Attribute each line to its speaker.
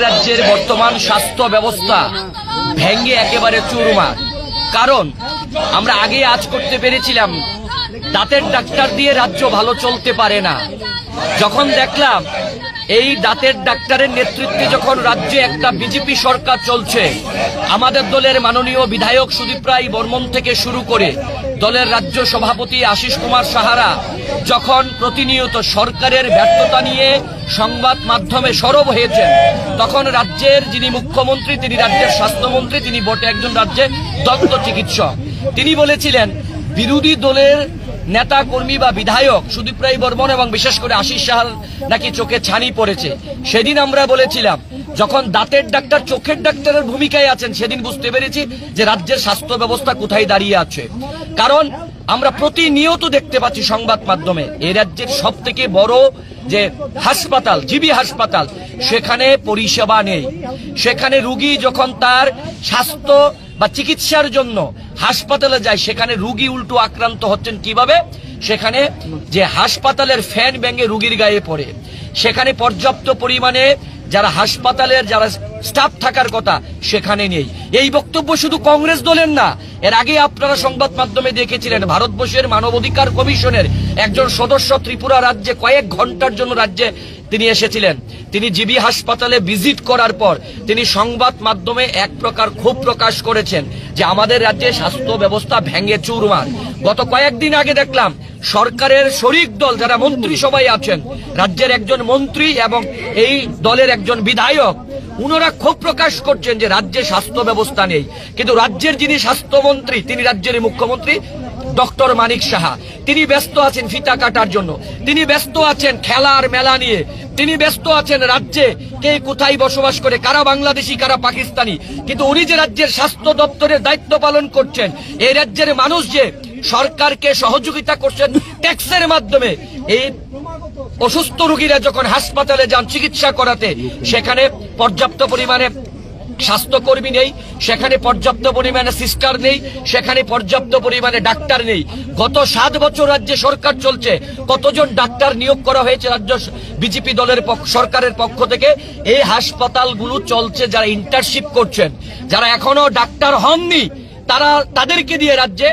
Speaker 1: রাজ্যের বর্তমান স্বাস্থ্য ব্যবস্থা ভেঙে একেবারে চুরমার। কারণ আমরা আগে আজ করতে পেরেছিলাম দাঁতের ডাক্তার দিয়ে রাজ্য ভালো চলতে পারে না। যখন দেখলাম এই দাঁতের ডাক্তারের নেতৃত্বে যখন রাজ্যে একটা বিজেপি সরকার চলছে, আমাদের দলের মাননীয় বিধায়ক সুদীপ রায় বর্মন থেকে শুরু করে দলের রাজ্য সভাপতি আশিস কুমার সাহারা যখন প্রতিনিয়ত সরকারের ব্যর্থতা নিয়ে সংবাদ মাধ্যমে সরব হয়েছেন, তখন রাজ্যের যিনি মুখ্যমন্ত্রী, তিনি রাজ্যের স্বাস্থ্যমন্ত্রী, তিনি বটে একজন রাজ্যের দন্ত চিকিৎসক, তিনি বলেছিলেন বিরোধী দলের নেতা কর্মী বা বিধায়ক সুদীপ রায় বর্মন এবং বিশেষ করে আশিস সাহার নাকি চোখে ছানি পড়েছে। সেদিন আমরা বলেছিলাম যখন দাঁতের ডাক্তার চোখের ডাক্তারের ভূমিকায় আছেন, সেদিন বুঝতে পেরেছি যে রাজ্যের স্বাস্থ্য ব্যবস্থা কোথায় দাঁড়িয়ে আছে। কারণ আমরা প্রতিনিয়ত দেখতে পাচ্ছি সংবাদ মাধ্যমে এই রাজ্যের সব থেকে বড় যে হাসপাতাল, জিবি হাসপাতাল, সেখানে পরিষেবা নেই। সেখানে রুগী যখন তার স্বাস্থ্য বা চিকিৎসার জন্য হাসপাতালে যায়, সেখানে রুগী উল্টো আক্রান্ত হচ্ছেন কিভাবে? সেখানে যে হাসপাতালের ফ্যান ভেঙে রুগীর গায়ে পড়ে, সেখানে পর্যাপ্ত পরিমাণে যারা হাসপাতালের যারা স্টাফ থাকার কথা সেখানে নেই। এই বক্তব্য শুধু কংগ্রেস দলের না, এর আগে আপনারা সংবাদ মাধ্যমে দেখেছিলেন ভারতবর্ষের মানবাধিকার কমিশনের একজন সদস্য ত্রিপুরা রাজ্যে কয়েক ঘন্টার জন্য রাজ্যে তিনি এসেছিলেন। তিনি জিবি হাসপাতালে ভিজিট করার পর তিনি সংবাদ মাধ্যমে এক প্রকার ক্ষোভ প্রকাশ করেছেন যে আমাদের রাজ্যে স্বাস্থ্য ব্যবস্থা ভেঙে চুরমার। গত কয়েকদিন আগে দেখলাম সরকারের শরিক দল যারা মন্ত্রিসভায় আছেন, রাজ্যের একজন মন্ত্রী এবং এই দলের একজন বিধায়ক, উনারা ক্ষোভ প্রকাশ করছেন যে রাজ্যে স্বাস্থ্য ব্যবস্থা নেই। কিন্তু রাজ্যের যিনি স্বাস্থ্যমন্ত্রী, তিনি রাজ্যের মুখ্যমন্ত্রী ডক্টর মানিক সাহা, তিনি ব্যস্ত আছেন ফিতা কাটার জন্য, তিনি ব্যস্ত আছেন খেলার মেলা নিয়ে, তিনি ব্যস্ত আছেন রাজ্যে কে কোথায় বসবাস করে, কারা বাংলাদেশি কারা পাকিস্তানি। কিন্তু উনি যে রাজ্যের স্বাস্থ্য দপ্তরের দায়িত্ব পালন করছেন, এই রাজ্যের মানুষ যে সরকারকে সহযোগিতা করছেন ট্যাক্সের মাধ্যমে, এই অসুস্থ রোগীরা যখন হাসপাতালে যান চিকিৎসা করাতে, সেখানে পর্যাপ্ত পরিমাণে স্বাস্থ্যকর্মী নেই, সেখানে পর্যাপ্ত পরিমাণে সিস্টার নেই, সেখানে পর্যাপ্ত পরিমাণে ডাক্তার নেই। গত 7 বছর রাজ্যে সরকার চলছে, কতজন ডাক্তার নিয়োগ করা হয়েছে রাজ্য বিজেপি দলের সরকারের পক্ষ থেকে? এই হাসপাতালগুলো চলছে যারা ইন্টার্নশিপ করছেন, যারা এখনো ডাক্তার হননি, তাদেরকে দিয়ে রাজ্যে